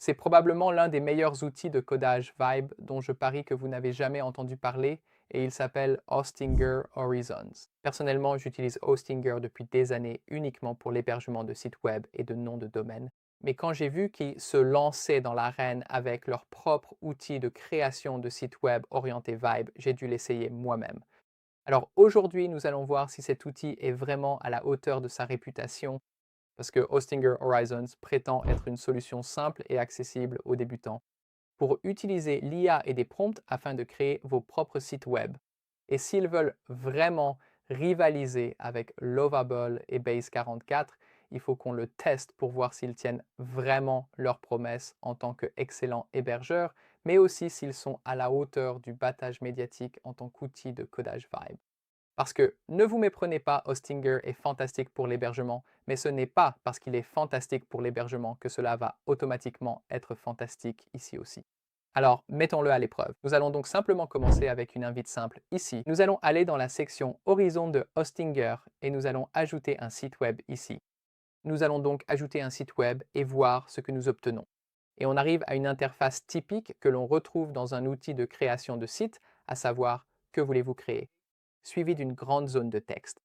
C'est probablement l'un des meilleurs outils de codage Vibe dont je parie que vous n'avez jamais entendu parler et il s'appelle Hostinger Horizons. Personnellement, j'utilise Hostinger depuis des années uniquement pour l'hébergement de sites web et de noms de domaine. Mais quand j'ai vu qu'ils se lançaient dans l'arène avec leur propre outil de création de sites web orienté Vibe, j'ai dû l'essayer moi-même. Alors aujourd'hui, nous allons voir si cet outil est vraiment à la hauteur de sa réputation parce que Hostinger Horizons prétend être une solution simple et accessible aux débutants pour utiliser l'IA et des prompts afin de créer vos propres sites web. Et s'ils veulent vraiment rivaliser avec Lovable et Base 44, il faut qu'on le teste pour voir s'ils tiennent vraiment leurs promesses en tant qu'excellents hébergeurs, mais aussi s'ils sont à la hauteur du battage médiatique en tant qu'outil de codage Vibe. Parce que ne vous méprenez pas, Hostinger est fantastique pour l'hébergement, mais ce n'est pas parce qu'il est fantastique pour l'hébergement que cela va automatiquement être fantastique ici aussi. Alors, mettons-le à l'épreuve. Nous allons donc simplement commencer avec une invite simple ici. Nous allons aller dans la section Horizon de Hostinger et nous allons ajouter un site web ici. Nous allons donc ajouter un site web et voir ce que nous obtenons. Et on arrive à une interface typique que l'on retrouve dans un outil de création de site, à savoir que voulez-vous créer, suivi d'une grande zone de texte.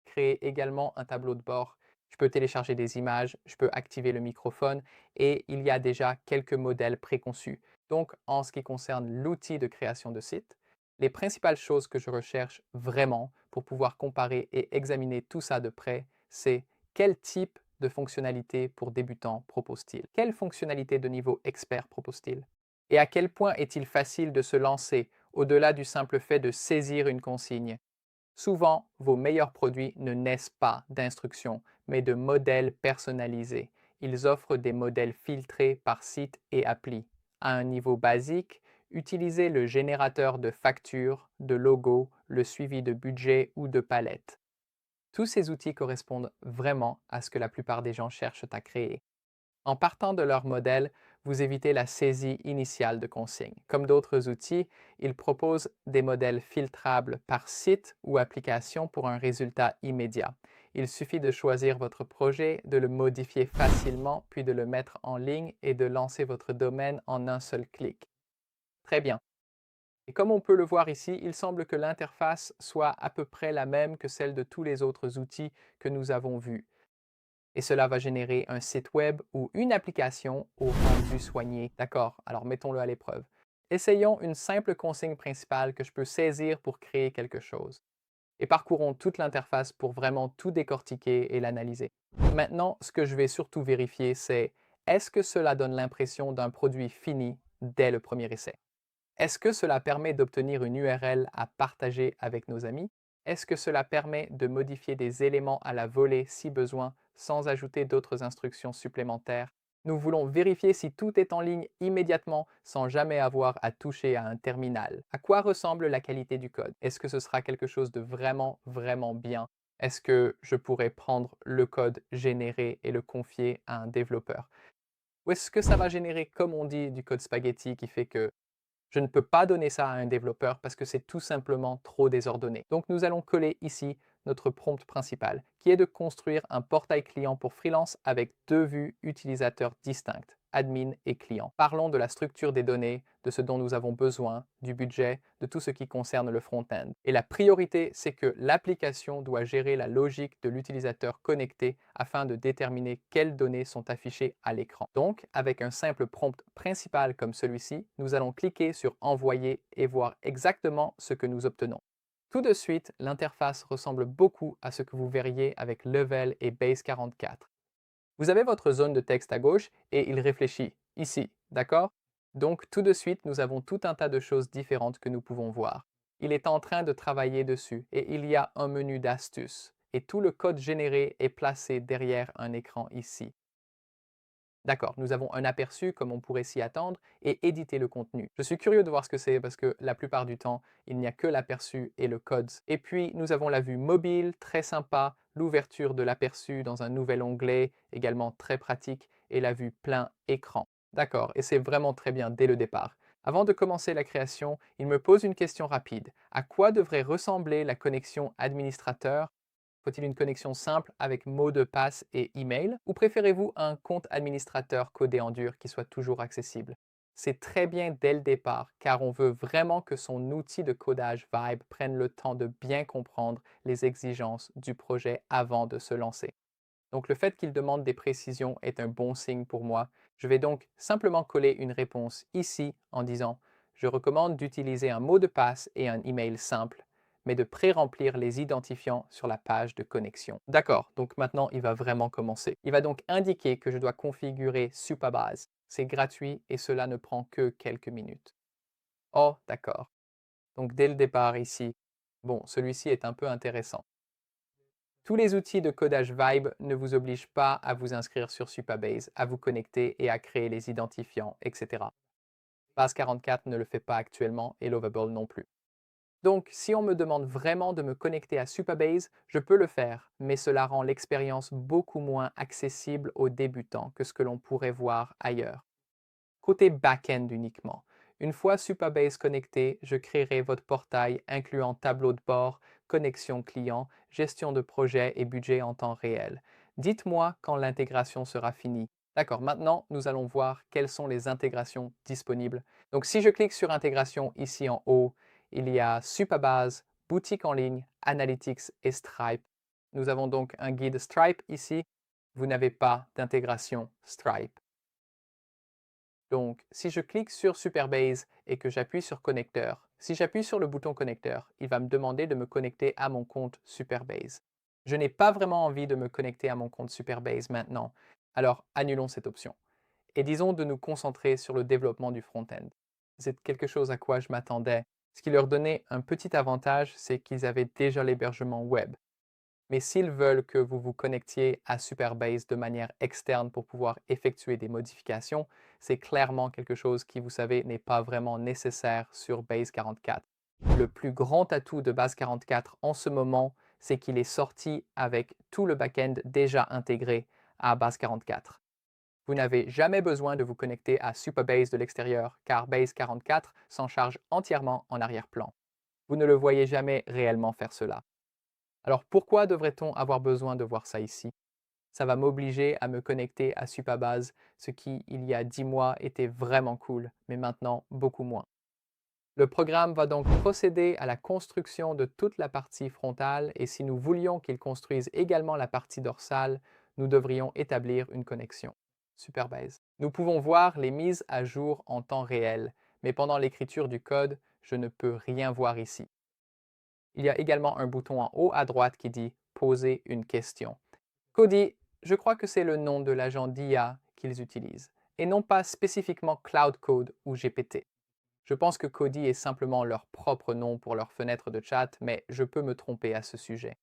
Créer également un tableau de bord. Je peux télécharger des images, je peux activer le microphone et il y a déjà quelques modèles préconçus. Donc, en ce qui concerne l'outil de création de site, les principales choses que je recherche vraiment pour pouvoir comparer et examiner tout ça de près, c'est quel type de fonctionnalité pour débutants propose-t-il? Quelle fonctionnalité de niveau expert propose-t-il? Et à quel point est-il facile de se lancer au-delà du simple fait de saisir une consigne? Souvent, vos meilleurs produits ne naissent pas d'instructions, mais de modèles personnalisés. Ils offrent des modèles filtrés par site et appli. À un niveau basique, utilisez le générateur de factures, de logos, le suivi de budget ou de palettes. Tous ces outils correspondent vraiment à ce que la plupart des gens cherchent à créer. En partant de leur modèle, vous évitez la saisie initiale de consignes. Comme d'autres outils, ils proposent des modèles filtrables par site ou application pour un résultat immédiat. Il suffit de choisir votre projet, de le modifier facilement, puis de le mettre en ligne et de lancer votre domaine en un seul clic. Très bien. Et comme on peut le voir ici, il semble que l'interface soit à peu près la même que celle de tous les autres outils que nous avons vus et cela va générer un site web ou une application au rendu soigné. D'accord, alors mettons-le à l'épreuve. Essayons une simple consigne principale que je peux saisir pour créer quelque chose. Et parcourons toute l'interface pour vraiment tout décortiquer et l'analyser. Maintenant, ce que je vais surtout vérifier, c'est est-ce que cela donne l'impression d'un produit fini dès le premier essai? Est-ce que cela permet d'obtenir une URL à partager avec nos amis? Est-ce que cela permet de modifier des éléments à la volée si besoin sans ajouter d'autres instructions supplémentaires? Nous voulons vérifier si tout est en ligne immédiatement sans jamais avoir à toucher à un terminal. À quoi ressemble la qualité du code? Est-ce que ce sera quelque chose de vraiment bien? Est-ce que je pourrais prendre le code généré et le confier à un développeur? Ou est-ce que ça va générer, comme on dit, du code spaghetti qui fait que je ne peux pas donner ça à un développeur parce que c'est tout simplement trop désordonné. Donc nous allons coller ici notre prompt principal, qui est de construire un portail client pour freelance avec deux vues utilisateurs distinctes, admin et client. Parlons de la structure des données, de ce dont nous avons besoin, du budget, de tout ce qui concerne le front-end. Et la priorité, c'est que l'application doit gérer la logique de l'utilisateur connecté afin de déterminer quelles données sont affichées à l'écran. Donc, avec un simple prompt principal comme celui-ci, nous allons cliquer sur Envoyer et voir exactement ce que nous obtenons. Tout de suite, l'interface ressemble beaucoup à ce que vous verriez avec Level et Base 44. Vous avez votre zone de texte à gauche et il réfléchit ici, d'accord? Donc tout de suite, nous avons tout un tas de choses différentes que nous pouvons voir. Il est en train de travailler dessus et il y a un menu d'astuces et tout le code généré est placé derrière un écran ici. D'accord, nous avons un aperçu comme on pourrait s'y attendre et éditer le contenu. Je suis curieux de voir ce que c'est parce que la plupart du temps, il n'y a que l'aperçu et le code. Et puis, nous avons la vue mobile, très sympa, l'ouverture de l'aperçu dans un nouvel onglet, également très pratique, et la vue plein écran. D'accord, et c'est vraiment très bien dès le départ. Avant de commencer la création, il me pose une question rapide. À quoi devrait ressembler la connexion administrateur Faut-il une connexion simple avec mot de passe et email ou préférez-vous un compte administrateur codé en dur qui soit toujours accessible? C'est très bien dès le départ car on veut vraiment que son outil de codage Vibe prenne le temps de bien comprendre les exigences du projet avant de se lancer. Donc le fait qu'il demande des précisions est un bon signe pour moi. Je vais donc simplement coller une réponse ici en disant je recommande d'utiliser un mot de passe et un email simple, mais de pré-remplir les identifiants sur la page de connexion. D'accord, donc maintenant il va vraiment commencer. Il va donc indiquer que je dois configurer Supabase. C'est gratuit et cela ne prend que quelques minutes. Oh, d'accord. Donc dès le départ ici, bon, celui-ci est un peu intéressant. Tous les outils de codage Vibe ne vous obligent pas à vous inscrire sur Supabase, à vous connecter et à créer les identifiants, etc. Base44 ne le fait pas actuellement et Lovable non plus. Donc, si on me demande vraiment de me connecter à Supabase, je peux le faire, mais cela rend l'expérience beaucoup moins accessible aux débutants que ce que l'on pourrait voir ailleurs. Côté back-end uniquement. Une fois Supabase connecté, je créerai votre portail incluant tableau de bord, connexion client, gestion de projet et budget en temps réel. Dites-moi quand l'intégration sera finie. D'accord, maintenant nous allons voir quelles sont les intégrations disponibles. Donc si je clique sur intégration ici en haut, il y a Supabase, boutique en ligne, Analytics et Stripe. Nous avons donc un guide Stripe ici. Vous n'avez pas d'intégration Stripe. Donc, si je clique sur Supabase et que j'appuie sur Connecteur, si j'appuie sur le bouton Connecteur, il va me demander de me connecter à mon compte Supabase. Je n'ai pas vraiment envie de me connecter à mon compte Supabase maintenant, alors annulons cette option. Et disons de nous concentrer sur le développement du front-end. C'est quelque chose à quoi je m'attendais. Ce qui leur donnait un petit avantage, c'est qu'ils avaient déjà l'hébergement web. Mais s'ils veulent que vous vous connectiez à Supabase de manière externe pour pouvoir effectuer des modifications, c'est clairement quelque chose qui, vous savez, n'est pas vraiment nécessaire sur Base 44. Le plus grand atout de Base 44 en ce moment, c'est qu'il est sorti avec tout le back-end déjà intégré à Base 44. Vous n'avez jamais besoin de vous connecter à Supabase de l'extérieur car Base 44 s'en charge entièrement en arrière-plan. Vous ne le voyez jamais réellement faire cela. Alors pourquoi devrait-on avoir besoin de voir ça ici? Ça va m'obliger à me connecter à Supabase, ce qui, il y a 10 mois, était vraiment cool, mais maintenant beaucoup moins. Le programme va donc procéder à la construction de toute la partie frontale et si nous voulions qu'il construise également la partie dorsale, nous devrions établir une connexion. Supabase. Nous pouvons voir les mises à jour en temps réel, mais pendant l'écriture du code, je ne peux rien voir ici. Il y a également un bouton en haut à droite qui dit Poser une question. Cody, je crois que c'est le nom de l'agent d'IA qu'ils utilisent, et non pas spécifiquement Cloud Code ou GPT. Je pense que Cody est simplement leur propre nom pour leur fenêtre de chat, mais je peux me tromper à ce sujet.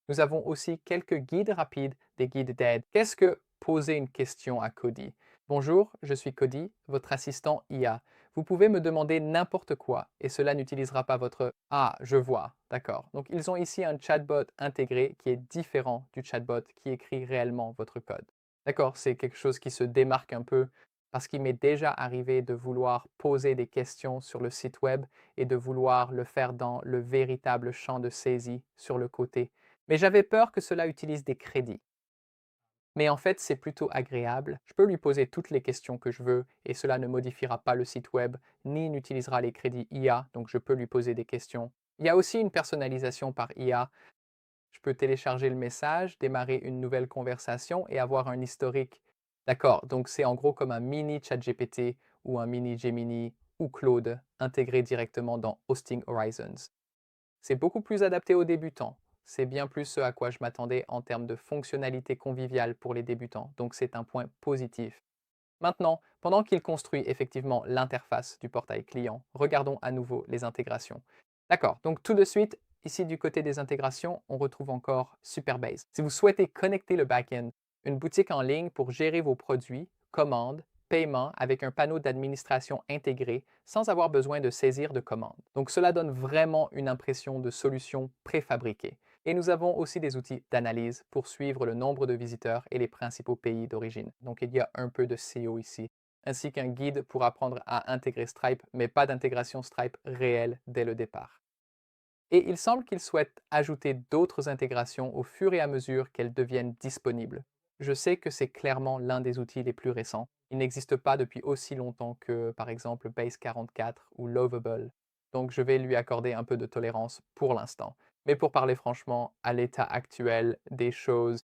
Nous avons aussi quelques guides rapides, des guides d'aide. Qu'est-ce que poser une question à Cody? Bonjour, je suis Cody, votre assistant IA. Vous pouvez me demander n'importe quoi et cela n'utilisera pas votre Ah, je vois, d'accord. Donc ils ont ici un chatbot intégré qui est différent du chatbot qui écrit réellement votre code. D'accord, c'est quelque chose qui se démarque un peu parce qu'il m'est déjà arrivé de vouloir poser des questions sur le site web et de vouloir le faire dans le véritable champ de saisie sur le côté. Mais j'avais peur que cela utilise des crédits. Mais en fait, c'est plutôt agréable. Je peux lui poser toutes les questions que je veux et cela ne modifiera pas le site web ni n'utilisera les crédits IA, donc je peux lui poser des questions. Il y a aussi une personnalisation par IA. Je peux télécharger le message, démarrer une nouvelle conversation et avoir un historique. D'accord, donc c'est en gros comme un mini ChatGPT ou un mini Gemini ou Claude intégré directement dans Hosting Horizons. C'est beaucoup plus adapté aux débutants. C'est bien plus ce à quoi je m'attendais en termes de fonctionnalité conviviale pour les débutants, donc c'est un point positif. Maintenant, pendant qu'il construit effectivement l'interface du portail client, regardons à nouveau les intégrations. D'accord, donc tout de suite, ici du côté des intégrations, on retrouve encore Supabase. Si vous souhaitez connecter le back-end, une boutique en ligne pour gérer vos produits, commandes, paiements avec un panneau d'administration intégré sans avoir besoin de saisir de commandes. Donc cela donne vraiment une impression de solution préfabriquée. Et nous avons aussi des outils d'analyse pour suivre le nombre de visiteurs et les principaux pays d'origine. Donc il y a un peu de SEO ici, ainsi qu'un guide pour apprendre à intégrer Stripe, mais pas d'intégration Stripe réelle dès le départ. Et il semble qu'il souhaite ajouter d'autres intégrations au fur et à mesure qu'elles deviennent disponibles. Je sais que c'est clairement l'un des outils les plus récents. Il n'existe pas depuis aussi longtemps que, par exemple, Base 44 ou Lovable. Donc je vais lui accorder un peu de tolérance pour l'instant. Mais pour parler franchement, à l'état actuel des choses,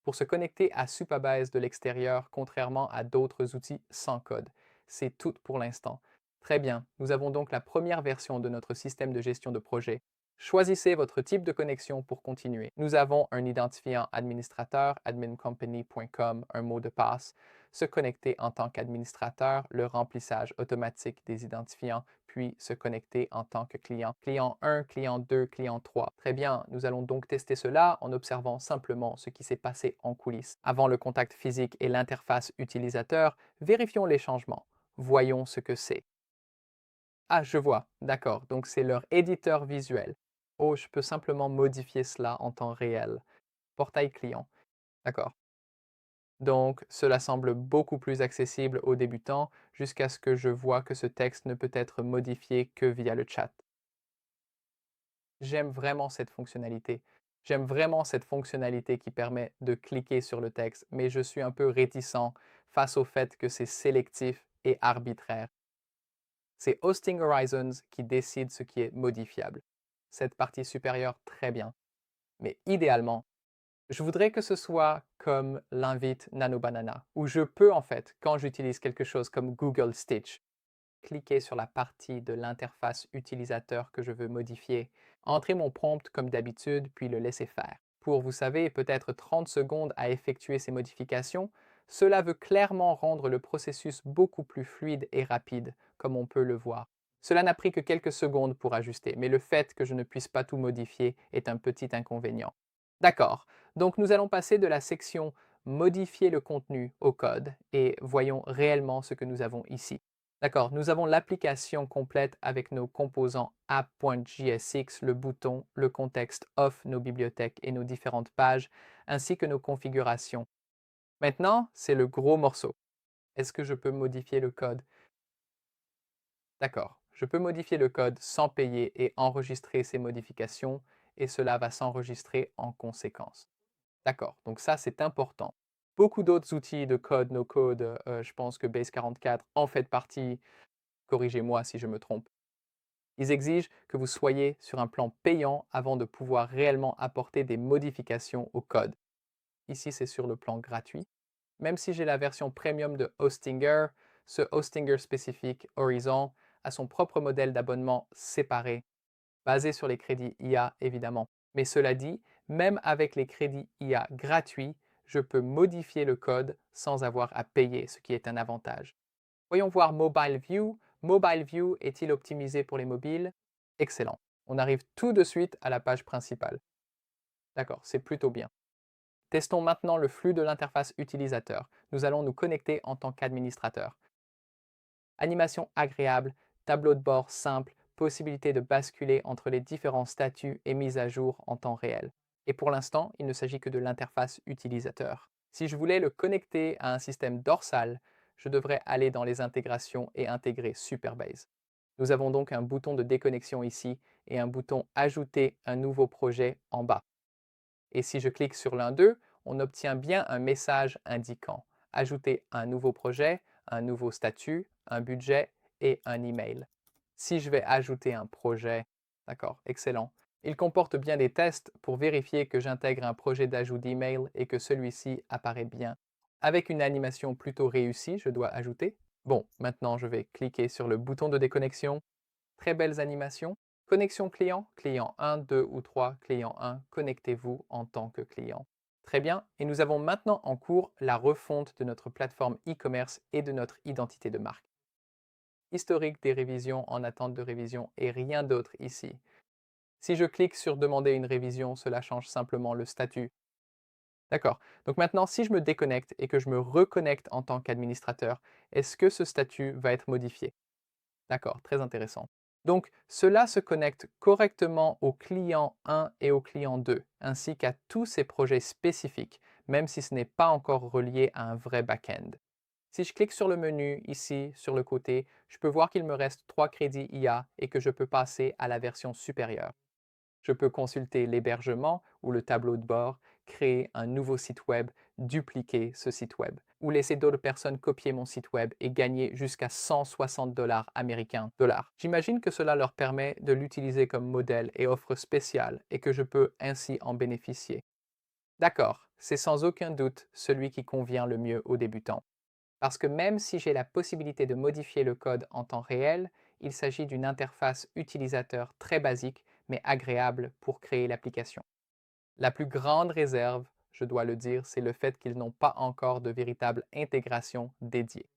pour se connecter à Supabase de l'extérieur, contrairement à d'autres outils sans code. C'est tout pour l'instant. Très bien, nous avons donc la première version de notre système de gestion de projet. Choisissez votre type de connexion pour continuer. Nous avons un identifiant administrateur, admincompany.com, un mot de passe, se connecter en tant qu'administrateur, le remplissage automatique des identifiants, puis se connecter en tant que client. Client 1, client 2, client 3. Très bien, nous allons donc tester cela en observant simplement ce qui s'est passé en coulisses. Avant le contact physique et l'interface utilisateur, vérifions les changements. Voyons ce que c'est. Ah, je vois, d'accord, donc c'est leur éditeur visuel. Oh, je peux simplement modifier cela en temps réel. Portail client, d'accord. Donc, cela semble beaucoup plus accessible aux débutants jusqu'à ce que je vois que ce texte ne peut être modifié que via le chat. J'aime vraiment cette fonctionnalité. J'aime vraiment cette fonctionnalité qui permet de cliquer sur le texte, mais je suis un peu réticent face au fait que c'est sélectif et arbitraire. C'est Hosting Horizons qui décide ce qui est modifiable. Cette partie supérieure, très bien. Mais idéalement, je voudrais que ce soit comme l'invite Nano Banana, où je peux en fait, quand j'utilise quelque chose comme Google Stitch, cliquer sur la partie de l'interface utilisateur que je veux modifier, entrer mon prompt comme d'habitude, puis le laisser faire. Pour, vous savez, peut-être 30 secondes à effectuer ces modifications, cela veut clairement rendre le processus beaucoup plus fluide et rapide, comme on peut le voir. Cela n'a pris que quelques secondes pour ajuster, mais le fait que je ne puisse pas tout modifier est un petit inconvénient. D'accord, donc nous allons passer de la section modifier le contenu au code et voyons réellement ce que nous avons ici. D'accord, nous avons l'application complète avec nos composants app.jsx, le bouton, le contexte off, nos bibliothèques et nos différentes pages, ainsi que nos configurations. Maintenant, c'est le gros morceau. Est-ce que je peux modifier le code? D'accord, je peux modifier le code sans payer et enregistrer ces modifications, et cela va s'enregistrer en conséquence. D'accord, donc ça c'est important. Beaucoup d'autres outils de code, no-code, je pense que Base 44 en fait partie, corrigez-moi si je me trompe. Ils exigent que vous soyez sur un plan payant avant de pouvoir réellement apporter des modifications au code. Ici, c'est sur le plan gratuit. Même si j'ai la version premium de Hostinger, ce Hostinger spécifique Horizon a son propre modèle d'abonnement séparé, basé sur les crédits IA évidemment. Mais cela dit, même avec les crédits IA gratuits, je peux modifier le code sans avoir à payer, ce qui est un avantage. Voyons voir Mobile View. Mobile View est-il optimisé pour les mobiles? Excellent. On arrive tout de suite à la page principale. D'accord, c'est plutôt bien. Testons maintenant le flux de l'interface utilisateur. Nous allons nous connecter en tant qu'administrateur. Animation agréable, tableau de bord simple, possibilité de basculer entre les différents statuts et mise à jour en temps réel. Et pour l'instant, il ne s'agit que de l'interface utilisateur. Si je voulais le connecter à un système dorsal, je devrais aller dans les intégrations et intégrer Supabase. Nous avons donc un bouton de déconnexion ici et un bouton Ajouter un nouveau projet en bas. Et si je clique sur l'un d'eux, on obtient bien un message indiquant Ajouter un nouveau projet, un nouveau statut, un budget et un email. Si je vais ajouter un projet, d'accord, excellent. Il comporte bien des tests pour vérifier que j'intègre un projet d'ajout d'email et que celui-ci apparaît bien. Avec une animation plutôt réussie, je dois ajouter. Bon, maintenant je vais cliquer sur le bouton de déconnexion. Très belles animations. Connexion client, client 1, 2 ou 3, client 1, connectez-vous en tant que client. Très bien, et nous avons maintenant en cours la refonte de notre plateforme e-commerce et de notre identité de marque. Historique des révisions en attente de révision et rien d'autre ici. Si je clique sur demander une révision, cela change simplement le statut. D'accord. Donc maintenant, si je me déconnecte et que je me reconnecte en tant qu'administrateur, est-ce que ce statut va être modifié? D'accord, très intéressant. Donc, cela se connecte correctement au client 1 et au client 2, ainsi qu'à tous ces projets spécifiques, même si ce n'est pas encore relié à un vrai back-end. Si je clique sur le menu ici, sur le côté, je peux voir qu'il me reste 3 crédits IA et que je peux passer à la version supérieure. Je peux consulter l'hébergement ou le tableau de bord, créer un nouveau site web, dupliquer ce site web, ou laisser d'autres personnes copier mon site web et gagner jusqu'à 160 dollars américains. J'imagine que cela leur permet de l'utiliser comme modèle et offre spéciale et que je peux ainsi en bénéficier. D'accord, c'est sans aucun doute celui qui convient le mieux aux débutants. Parce que même si j'ai la possibilité de modifier le code en temps réel, il s'agit d'une interface utilisateur très basique mais agréable pour créer l'application. La plus grande réserve, je dois le dire, c'est le fait qu'ils n'ont pas encore de véritable intégration dédiée.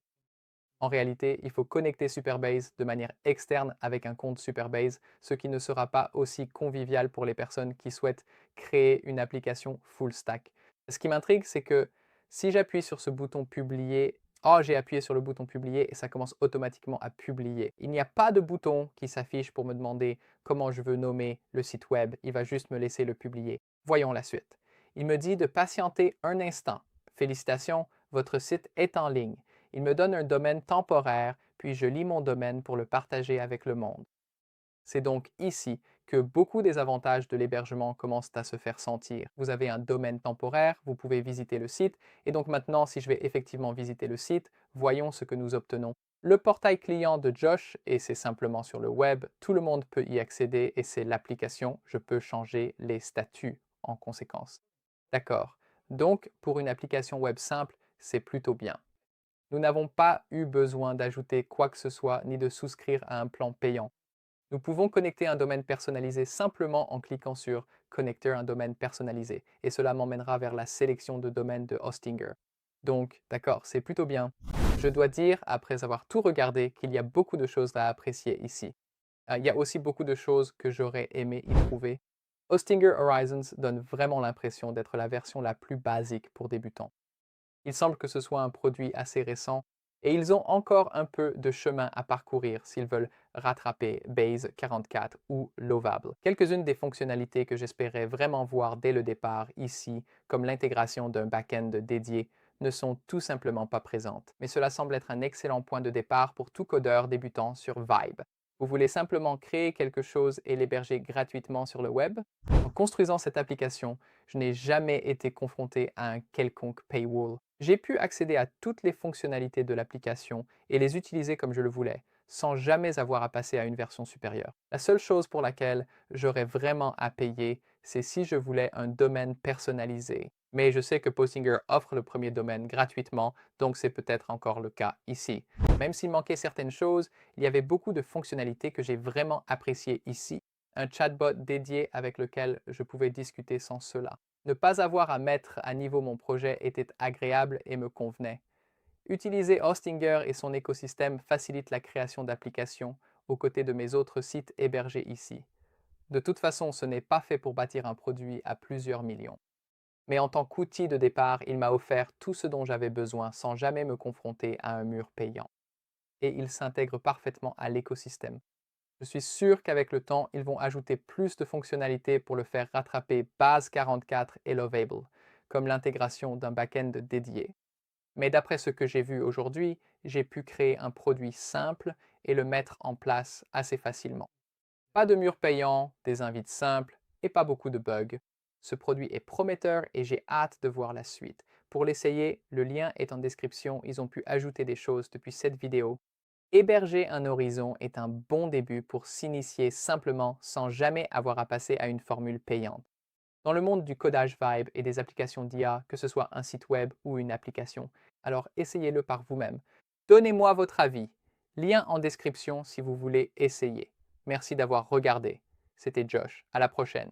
En réalité, il faut connecter Superbase de manière externe avec un compte Superbase, ce qui ne sera pas aussi convivial pour les personnes qui souhaitent créer une application full stack. Ce qui m'intrigue, c'est que si j'appuie sur ce bouton publier, oh, j'ai appuyé sur le bouton publier et ça commence automatiquement à publier. Il n'y a pas de bouton qui s'affiche pour me demander comment je veux nommer le site web. Il va juste me laisser le publier. Voyons la suite. Il me dit de patienter un instant. Félicitations, votre site est en ligne. Il me donne un domaine temporaire, puis je lis mon domaine pour le partager avec le monde. C'est donc ici que beaucoup des avantages de l'hébergement commencent à se faire sentir. Vous avez un domaine temporaire, vous pouvez visiter le site, et donc maintenant, si je vais effectivement visiter le site, voyons ce que nous obtenons. Le portail client de Josh, et c'est simplement sur le web, tout le monde peut y accéder et c'est l'application, je peux changer les statuts en conséquence. D'accord. Donc, pour une application web simple, c'est plutôt bien. Nous n'avons pas eu besoin d'ajouter quoi que ce soit ni de souscrire à un plan payant. Nous pouvons connecter un domaine personnalisé simplement en cliquant sur Connecter un domaine personnalisé et cela m'emmènera vers la sélection de domaines de Hostinger. Donc, d'accord, c'est plutôt bien. Je dois dire, après avoir tout regardé, qu'il y a beaucoup de choses à apprécier ici. Il y a aussi beaucoup de choses que j'aurais aimé y trouver. Hostinger Horizons donne vraiment l'impression d'être la version la plus basique pour débutants. Il semble que ce soit un produit assez récent et ils ont encore un peu de chemin à parcourir s'ils veulent rattraper Base 44 ou Lovable. Quelques-unes des fonctionnalités que j'espérais vraiment voir dès le départ ici, comme l'intégration d'un back-end dédié, ne sont tout simplement pas présentes. Mais cela semble être un excellent point de départ pour tout codeur débutant sur Vibe. Vous voulez simplement créer quelque chose et l'héberger gratuitement sur le web? En construisant cette application, je n'ai jamais été confronté à un quelconque paywall. J'ai pu accéder à toutes les fonctionnalités de l'application et les utiliser comme je le voulais, sans jamais avoir à passer à une version supérieure. La seule chose pour laquelle j'aurais vraiment à payer, c'est si je voulais un domaine personnalisé. Mais je sais que Postinger offre le premier domaine gratuitement, donc c'est peut-être encore le cas ici. Même s'il manquait certaines choses, il y avait beaucoup de fonctionnalités que j'ai vraiment appréciées ici. Un chatbot dédié avec lequel je pouvais discuter sans cela. Ne pas avoir à mettre à niveau mon projet était agréable et me convenait. Utiliser Hostinger et son écosystème facilite la création d'applications aux côtés de mes autres sites hébergés ici. De toute façon, ce n'est pas fait pour bâtir un produit à plusieurs millions. Mais en tant qu'outil de départ, il m'a offert tout ce dont j'avais besoin sans jamais me confronter à un mur payant. Et il s'intègre parfaitement à l'écosystème. Je suis sûr qu'avec le temps, ils vont ajouter plus de fonctionnalités pour le faire rattraper Base 44 et Lovable, comme l'intégration d'un back-end dédié. Mais d'après ce que j'ai vu aujourd'hui, j'ai pu créer un produit simple et le mettre en place assez facilement. Pas de mur payant, des invites simples et pas beaucoup de bugs. Ce produit est prometteur et j'ai hâte de voir la suite. Pour l'essayer, le lien est en description, ils ont pu ajouter des choses depuis cette vidéo. Héberger un horizon est un bon début pour s'initier simplement sans jamais avoir à passer à une formule payante. Dans le monde du codage Vibe et des applications d'IA, que ce soit un site web ou une application, alors essayez-le par vous-même. Donnez-moi votre avis. Lien en description si vous voulez essayer. Merci d'avoir regardé. C'était Josh. À la prochaine.